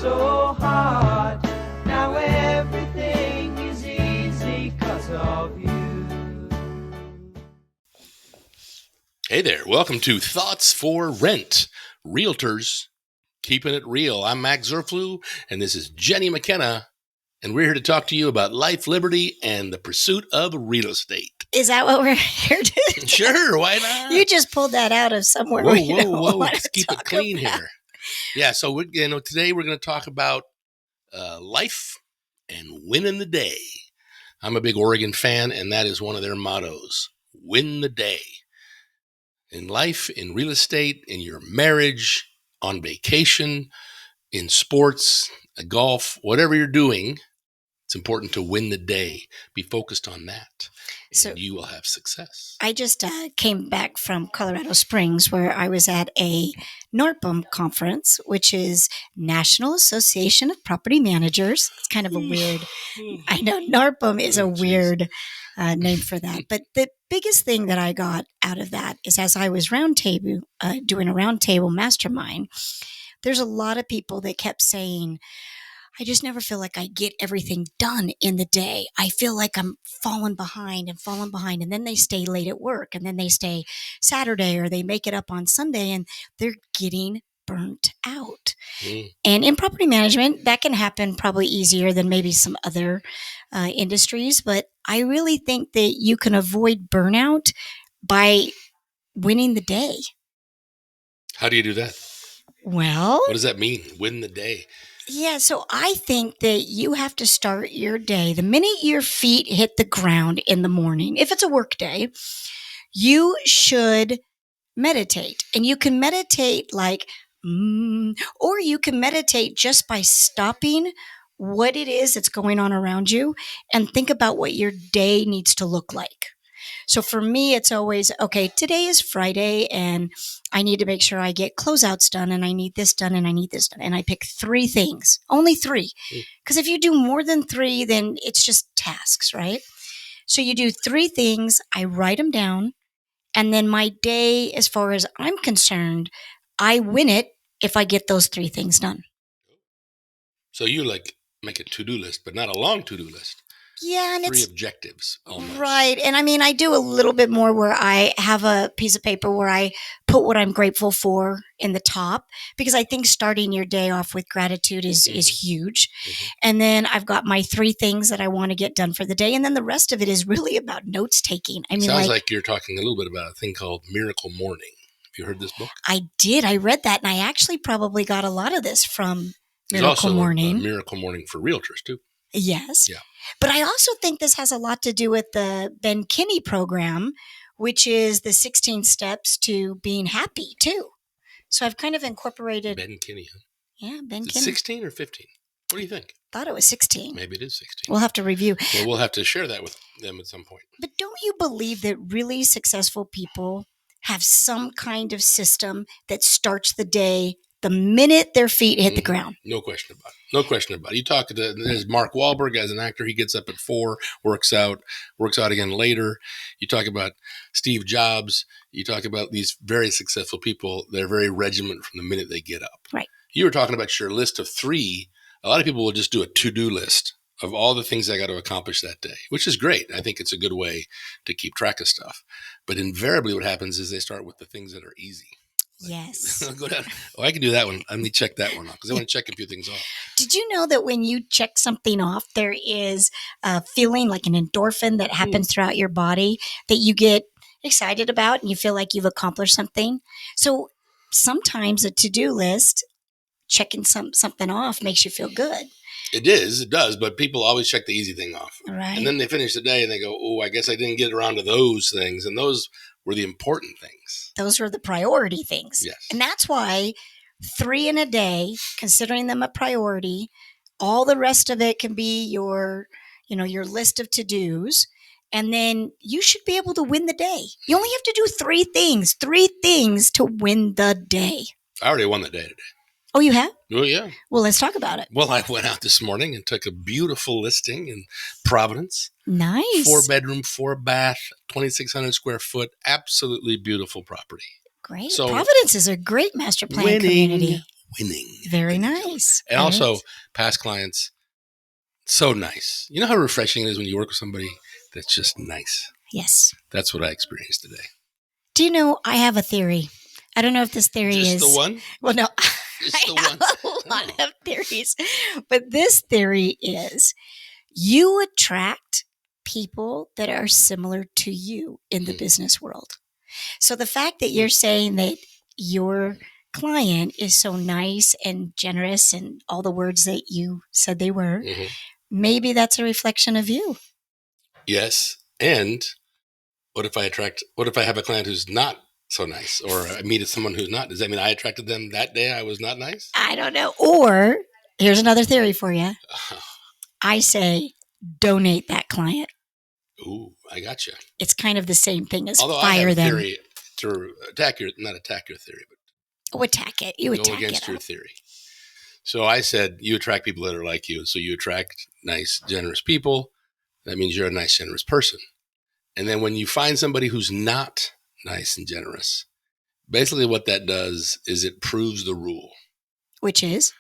so hard. Now everything is easy 'cause of you. Hey there, welcome to Thoughts for Rent, Realtors Keeping It Real. I'm Max Zerflu, and this is Jenni McKenna, and we're here to talk to you about life, liberty, and the pursuit of real estate. Is that what we're here to do? Sure, why not? You just pulled that out of somewhere. Whoa, let's keep it clean here. Yeah, so today we're going to talk about life and winning the day. I'm a big Oregon fan, and that is one of their mottos, win the day. In life, in real estate, in your marriage, on vacation, in sports, golf, whatever you're doing, it's important to win the day. Be focused on that, and you will have success. I just came back from Colorado Springs, where I was at a NARPM conference, which is National Association of Property Managers. It's kind of a weird, I know NARPM is a weird name for that. But the biggest thing that I got out of that is, as I was doing a roundtable mastermind, there's a lot of people that kept saying, I just never feel like I get everything done in the day. I feel like I'm falling behind. And then they stay late at work, and then they stay Saturday, or they make it up on Sunday, and they're getting burnt out. And in property management, that can happen probably easier than maybe some other industries. But I really think that you can avoid burnout by winning the day. How do you do that? Well, what does that mean? Win the day. Yeah, so I think that you have to start your day the minute your feet hit the ground in the morning. If it's a work day, you should meditate. And you can meditate or you can meditate just by stopping what it is that's going on around you and think about what your day needs to look like. So for me, it's always, okay, today is Friday and I need to make sure I get closeouts done, and I need this done, and I need this done. And I pick 3 things, only 3. Because if you do more than 3, then it's just tasks, right? So you do 3 things, I write them down, and then my day, as far as I'm concerned, I win it if I get those 3 things done. So you make a to-do list, but not a long to-do list. Yeah, and 3 objectives. Almost. Right. And I mean, I do a little bit more where I have a piece of paper where I put what I'm grateful for in the top, because I think starting your day off with gratitude is huge. And then I've got my 3 things that I want to get done for the day. And then the rest of it is really about notes taking. I mean, sounds like you're talking a little bit about a thing called Miracle Morning. Have you heard this book? I did. I read that, and I actually probably got a lot of this from Miracle Morning. There's also a Miracle Morning for realtors too. Yes. Yeah. But I also think this has a lot to do with the Ben Kinney program, which is the 16 steps to being happy too. So I've kind of incorporated. Ben Kinney, huh? Yeah, Ben Is it Kinney. 16 or 15? What do you think? Thought it was 16. Maybe it is 16. We'll have to review. Well, we'll have to share that with them at some point. But don't you believe that really successful people have some kind of system that starts the day the minute their feet hit the ground? No question about it. You talk to there's Mark Wahlberg as an actor. He gets up at 4, works out again later. You talk about Steve Jobs. You talk about these very successful people. They're very regimented from the minute they get up. Right. You were talking about your list of 3. A lot of people will just do a to-do list of all the things I got to accomplish that day, which is great. I think it's a good way to keep track of stuff. But invariably what happens is they start with the things that are easy. Yes. Go down. Oh, I can do that one. Let me check that one off because I want to check a few things off. Did you know that when you check something off, there is a feeling like an endorphin that happens throughout your body that you get excited about and you feel like you've accomplished something? So sometimes a to-do list, checking something off, makes you feel good. It does, but people always check the easy thing off. Right. And then they finish the day and they go, oh, I guess I didn't get around to those things. And those were the important things. Those were the priority things. Yes. And that's why 3 in a day, considering them a priority, all the rest of it can be your list of to-dos. And then you should be able to win the day. You only have to do 3 things to win the day. I already won the day today. Oh, you have? Oh, yeah. Well, let's talk about it. Well, I went out this morning and took a beautiful listing in Providence. Nice. 4-bedroom, 4-bath, 2,600 square foot, absolutely beautiful property. Great. So, Providence is a great master plan community. winning. Very with each other. nice. And Very also, nice. past clients, so nice. You know how refreshing it is when you work with somebody that's just nice? Yes. That's what I experienced today. Do you know, I have a theory. I don't know if this theory Just is... the one? Well, no. Just the I have one? a lot Oh. of theories. But this theory is you attract people that are similar to you in the business world. So the fact that you're saying that your client is so nice and generous and all the words that you said they were, maybe that's a reflection of you. Yes. And what if I have a client who's not so nice, or I meet someone who's not? Does that mean I attracted them that day I was not nice? I don't know. Or here's another theory for you. I say donate that client. Ooh, I gotcha. It's kind of the same thing as Although fire I have a them. theory to not attack your theory, but Attack it. You go attack against it. your theory. So I said you attract people that are like you. So you attract nice, generous people. That means you're a nice, generous person. And then when you find somebody who's not nice and generous, basically what that does is it proves the rule. Which is?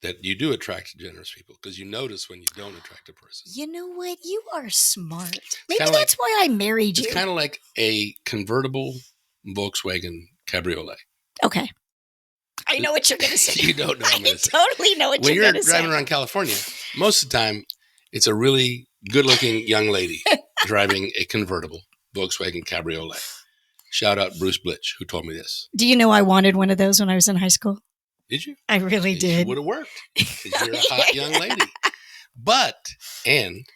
That you do attract generous people, because you notice when you don't attract a person. You know what? You are smart. Maybe kinda that's why I married you. It's kind of like a convertible Volkswagen Cabriolet. Okay. I know what you're going to say. You don't know what I'm I going to say. totally know what When you're you're going to say. driving around California, most of the time, it's a really good-looking young lady driving a convertible Volkswagen Cabriolet. Shout out Bruce Blitch, who told me this. Do you know I wanted one of those when I was in high school? Did you? I really did. It would have worked, because you're a hot young lady. And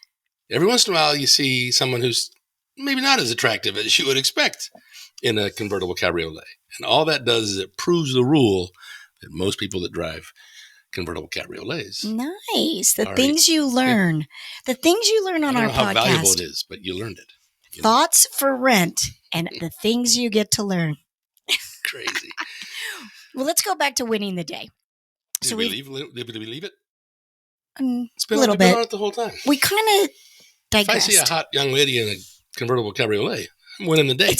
every once in a while, you see someone who's maybe not as attractive as you would expect in a convertible cabriolet. And all that does is it proves the rule that most people that drive convertible cabriolets. Nice. The things you learn. The things you learn on our podcast. I don't know how valuable it is, but you learned it. Thoughts for rent and the things you get to learn. Crazy. Well, let's go back to winning the day. Did we leave it? It's been a little bit. Been on it the whole time. We kind of digressed. If I see a hot young lady in a convertible cabriolet, I'm winning the day. Is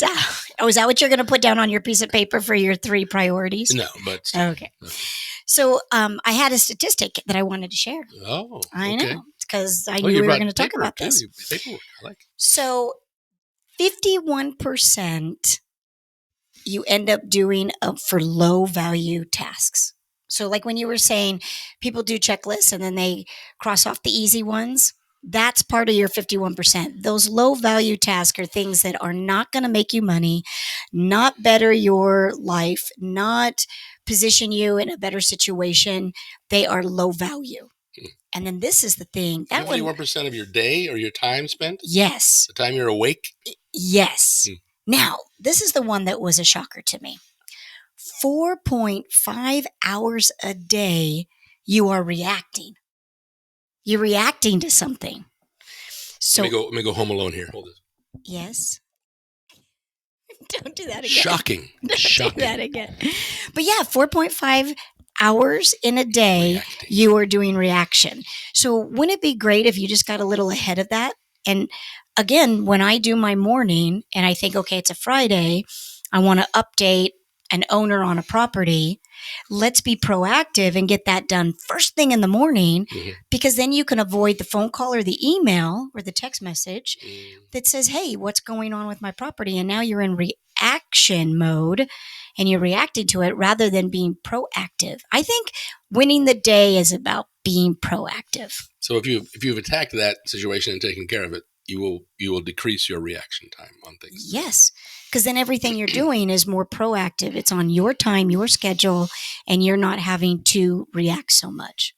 that what you're going to put down on your piece of paper for your 3 priorities? No, but... Okay. So I had a statistic that I wanted to share. Oh, I okay. know, because I knew we were going to talk about this. Paperwork, I like it. So 51% you end up doing for low value tasks. So like when you were saying people do checklists and then they cross off the easy ones, that's part of your 51%. Those low value tasks are things that are not going to make you money, not better your life, not position you in a better situation. They are low value. And then this is the thing. 51% of your day or your time spent? Yes. The time you're awake? Yes. Now, this is the one that was a shocker to me. 4.5 hours a day you are reacting. You're reacting to something. So let me go home alone here. Hold this. Yes. Don't do that again. Shocking. Don't do that again. But yeah, 4.5 hours in a day you are doing reaction. So wouldn't it be great if you just got a little ahead of that? And again, when I do my morning and I think, okay, it's a Friday, I want to update an owner on a property, let's be proactive and get that done first thing in the morning, because then you can avoid the phone call or the email or the text message that says, hey, what's going on with my property? And now you're in reaction mode and you're reacting to it rather than being proactive. I think winning the day is about being proactive. So if you've attacked that situation and taken care of it, you will decrease your reaction time on things. Yes, because then everything you're doing is more proactive. It's on your time, your schedule, and you're not having to react so much.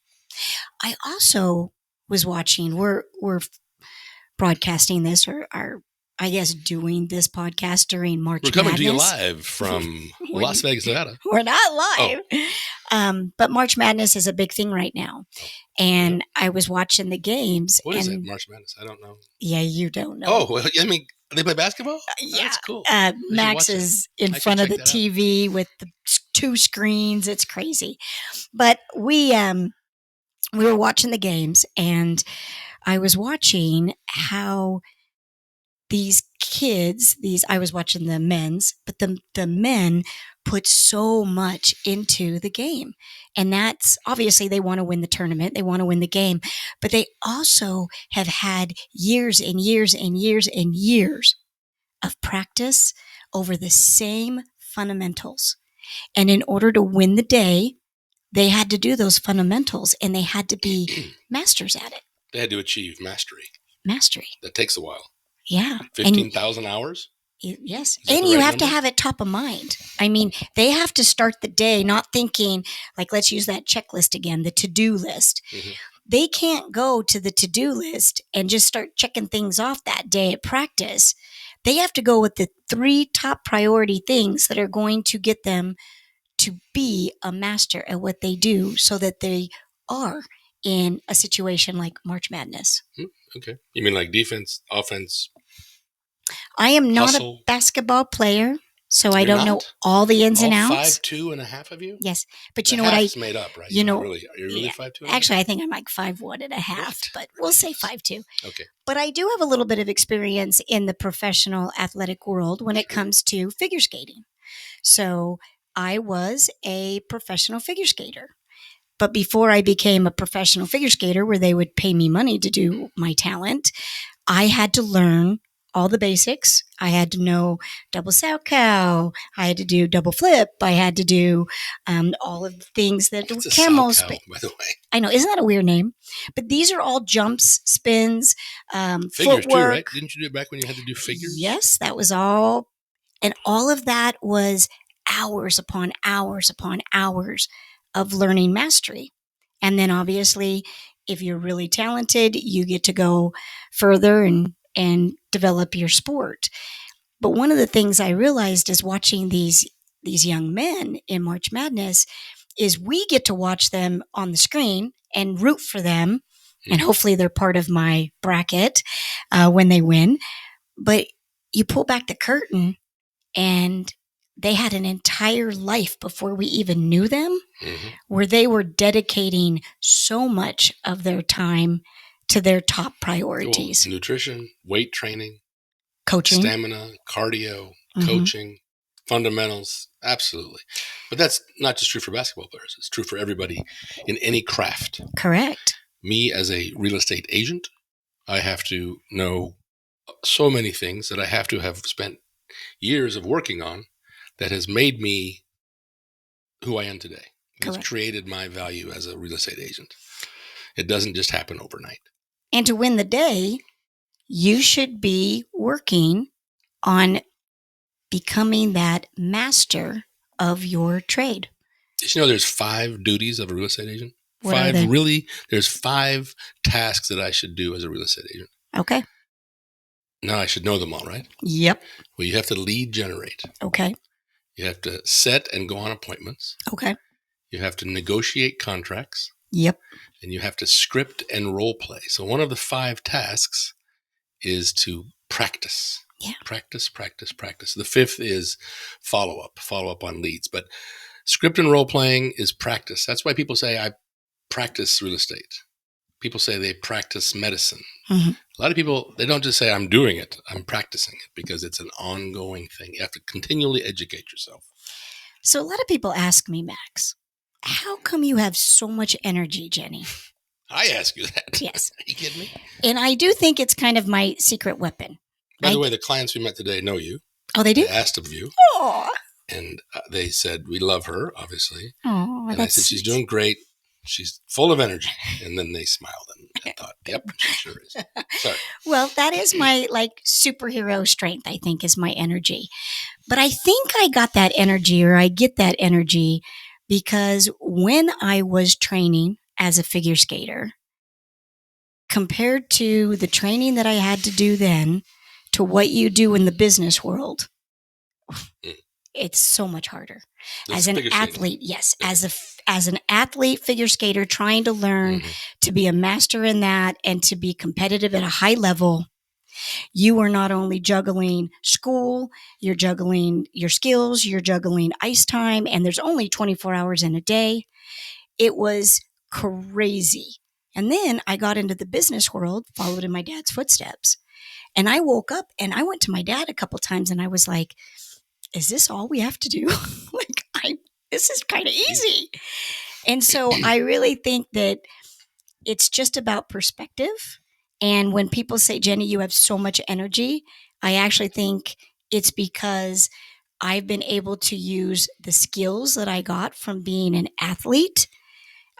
I also was watching, we're broadcasting this or are, I guess, doing this podcast during March Madness. We're coming to you live from Las Vegas, Nevada. We're not live. But March Madness is a big thing right now. And I was watching the games. What is it, March Madness? I don't know. Yeah, you don't know. Oh, well, I mean, they play basketball? Yeah. That's cool. Max is in front of the TV with the 2 screens. It's crazy. But we were watching the games, and I was watching how these kids, I was watching the men's, but the men put so much into the game. And that's obviously they want to win the tournament, they want to win the game, but they also have had years and years and years and years of practice over the same fundamentals. And in order to win the day, they had to do those fundamentals and they had to be masters at it. They had to achieve mastery. Mastery. That takes a while. Yeah. 15,000 hours? Yes. And you have to have it top of mind. I mean, they have to start the day not thinking, like, let's use that checklist again, the to-do list. Mm-hmm. They can't go to the to-do list and just start checking things off that day at practice. They have to go with the 3 top priority things that are going to get them to be a master at what they do so that they are in a situation like March Madness. Okay. You mean like defense, offense? I am not hustle? A basketball player, so I You're don't not? know all the ins and All outs. 5'2" and a half of you? Yes. But The you know what half's made up, right? you know, are you really yeah, 5'2"? Actually, I think I'm like 5'1" and a half, What? but we'll say 5'2". Okay. But I do have a little bit of experience in the professional athletic world when it comes to figure skating. So I was a professional figure skater. But before I became a professional figure skater where they would pay me money to do my talent, I had to learn all the basics. I had to know double Salchow. I had to do double flip. I had to do all of the things that It's a camels. Salchow, by the way. I know, isn't that a weird name? But these are all jumps, spins, Figures footwork. too, right? Didn't you do it back when you had to do figures? Yes, that was all. And all of that was hours upon hours upon hours of learning mastery. And then obviously, if you're really talented, you get to go further and develop your sport. But one of the things I realized is watching these young men in March Madness is we get to watch them on the screen and root for them. And hopefully they're part of my bracket when they win. But you pull back the curtain and they had an entire life before we even knew them, where they were dedicating so much of their time to their top priorities. Cool. Nutrition, weight training, Coaching. stamina, cardio, coaching, fundamentals. Absolutely. But that's not just true for basketball players. It's true for everybody in any craft. Correct. Me as a real estate agent, I have to know so many things that I have to have spent years of working on that has made me who I am today. It's created my value as a real estate agent. It doesn't just happen overnight. And to win the day, you should be working on becoming that master of your trade. Did you know there's 5 duties of a real estate agent? What are they? There's 5 tasks that I should do as a real estate agent. Okay. Now I should know them all, right? Yep. Well, you have to lead generate. Okay. You have to set and go on appointments. Okay. You have to negotiate contracts. Yep. And you have to script and role play. So one of the 5 tasks is to practice. Yeah. Practice, practice, practice. The 5th is follow up on leads. But script and role playing is practice. That's why people say, I practice real estate. People say they practice medicine. A lot of people, they don't just say, I'm doing it. I'm practicing it because it's an ongoing thing. You have to continually educate yourself. So a lot of people ask me, Max, how come you have so much energy, Jenny? I ask you that. Yes. Are you kidding me? And I do think it's kind of my secret weapon. By the way, the clients we met today know you. Oh, they do? They asked of you. Oh. And they said, we love her, obviously. Oh, and I said, she's doing great. She's full of energy. And then they smiled and I thought, yep, she sure is. Sorry. Well, that is my superhero strength, I think, is my energy. But I think I got that energy, or I get that energy, because when I was training as a figure skater, compared to the training that I had to do then to what you do in the business world, it's so much harder. As an athlete, yes, as an athlete figure skater trying to learn to be a master in that and to be competitive at a high level, you are not only juggling school, you're juggling your skills, you're juggling ice time, and there's only 24 hours in a day. It was crazy. And then I got into the business world, followed in my dad's footsteps. And I woke up and I went to my dad a couple times and I was like, is this all we have to do? This is kind of easy. And so I really think that it's just about perspective. And when people say, Jenni, you have so much energy, I actually think it's because I've been able to use the skills that I got from being an athlete.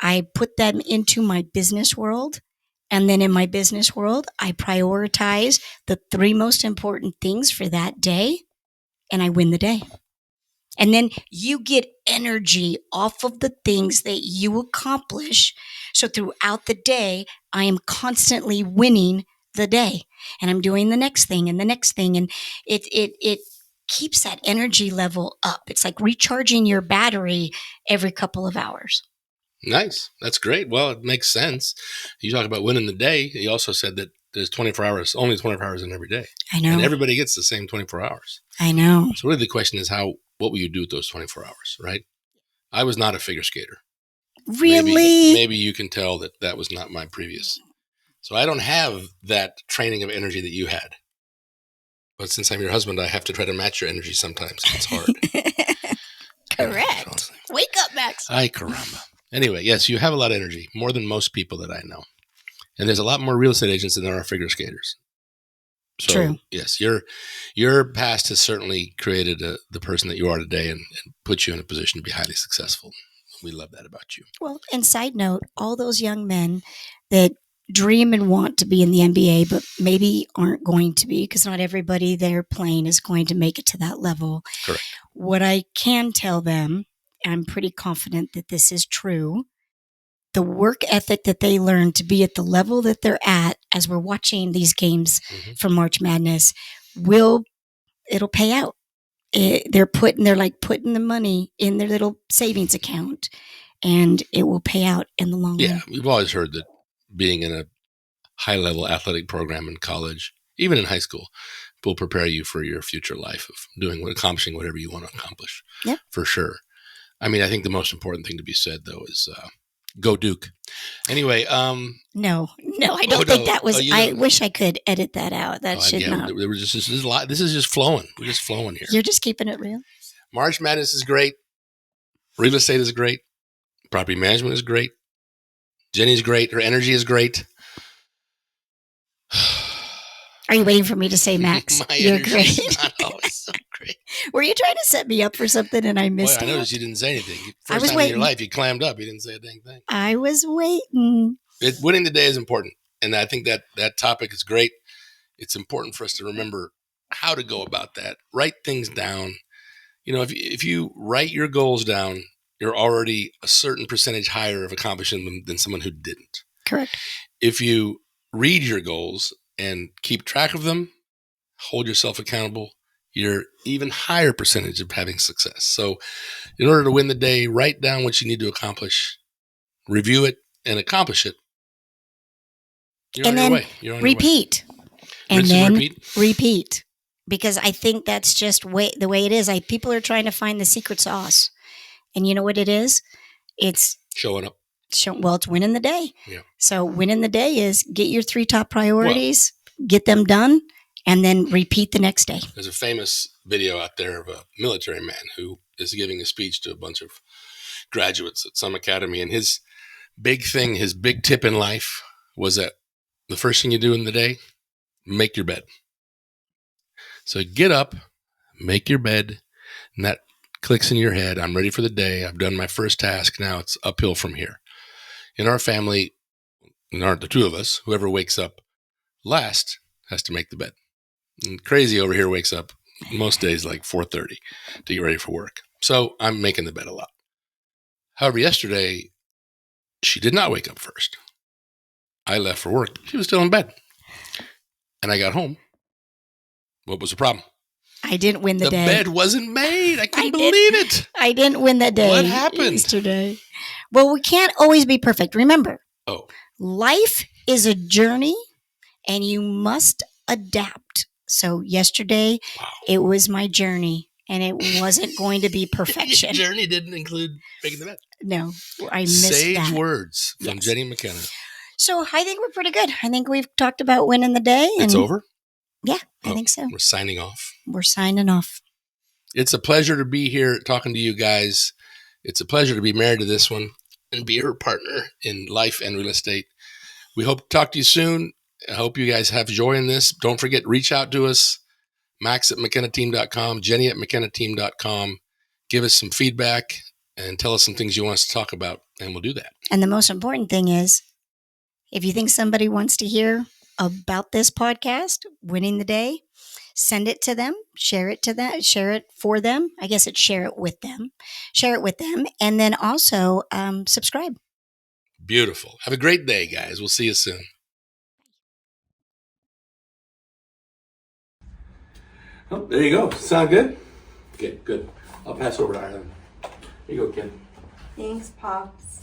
I put them into my business world. And then in my business world, I prioritize the 3 most important things for that day, and I win the day. And then you get energy off of the things that you accomplish. So throughout the day, I am constantly winning the day, and I'm doing the next thing and the next thing. And it keeps that energy level up. It's like recharging your battery every couple of hours. Nice. That's great. Well, it makes sense. You talk about winning the day. You also said that there's 24 hours, only 24 hours in every day. I know. And everybody gets the same 24 hours. I know. So really the question is what will you do with those 24 hours, right? I was not a figure skater. Really? Maybe you can tell that was not my previous. So I don't have that training of energy that you had. But since I'm your husband, I have to try to match your energy sometimes. It's hard. Correct. Wake up, Max. Ay, caramba. Anyway, yes, you have a lot of energy, more than most people that I know. And there's a lot more real estate agents than there are figure skaters. So, True. Yes, your past has certainly created the person that you are today and put you in a position to be highly successful. We love that about you. Well, and side note, all those young men that dream and want to be in the NBA, but maybe aren't going to be because not everybody they're playing is going to make it to that level. Correct. What I can tell them, I'm pretty confident that this is true, the work ethic that they learn to be at the level that they're at as we're watching these games from March Madness it'll pay out. They're putting the money in their little savings account and it will pay out in the long run. Yeah, we've always heard that being in a high-level athletic program in college, even in high school, will prepare you for your future life of accomplishing whatever you want to accomplish. Yep. For sure. I mean, I think the most important thing to be said, though, is go Duke. Anyway. No, I don't think that was. I wish I could edit that out. That should not. There was just a lot. This is just flowing. We're just flowing here. You're just keeping it real. March Madness is great. Real estate is great. Property management is great. Jenni's great. Her energy is great. Are you waiting for me to say, Max? You're great. Not always so great. Were you trying to set me up for something and I missed it? I noticed you didn't say anything. I was First time waiting. in your life, you clammed up. You didn't say a dang thing. I was waiting. Winning the day is important. And I think that topic is great. It's important for us to remember how to go about that. Write things down. You know, if you write your goals down, you're already a certain percentage higher of accomplishing them than someone who didn't. Correct. If you read your goals and keep track of them, hold yourself accountable, you're even higher percentage of having success. So in order to win the day, write down what you need to accomplish, review it, and accomplish it. You're and on then your way. You're on repeat. Your way. And Rinse then repeat. Because I think that's just the way it is. People are trying to find the secret sauce. And you know what it is? It's showing up. It's winning the day. Yeah. So winning the day is get your 3 top priorities, get them done, and then repeat the next day. There's a famous video out there of a military man who is giving a speech to a bunch of graduates at some academy. And his big tip in life was that the first thing you do in the day, make your bed. So get up, make your bed, and that clicks in your head. I'm ready for the day. I've done my first task. Now it's uphill from here. In our family, the 2 of us, whoever wakes up last has to make the bed. And Crazy over here wakes up most days like 4:30 to get ready for work. So I'm making the bed a lot. However, yesterday, she did not wake up first. I left for work. She was still in bed. And I got home. What was the problem? I didn't win the day. The bed wasn't made. I couldn't believe it. I didn't win that day. What happened? Yesterday. Well, we can't always be perfect. Remember, life is a journey and you must adapt. So yesterday, It was my journey and it wasn't going to be perfection. Your journey didn't include making the bed. No, I missed that. Sage words from Jenni McKenna. So I think we're pretty good. I think we've talked about winning the day. It's over? Yeah, I think so. We're signing off. We're signing off. It's a pleasure to be here talking to you guys. It's a pleasure to be married to this one and be her partner in life and real estate. We hope to talk to you soon. I hope you guys have joy in this. Don't forget, reach out to us. Max at McKennaTeam.com, Jenni at McKennaTeam.com. Give us some feedback and tell us some things you want us to talk about, and we'll do that. And the most important thing is, if you think somebody wants to hear about this podcast, Winning the Day, send it to them, share it to them, share it for them. I guess it's share it with them. Share it with them. And then also subscribe. Beautiful. Have a great day, guys. We'll see you soon. Oh, there you go. Sound good? Okay, good. I'll pass over to Ireland. Here you go, kid. Thanks, Pops.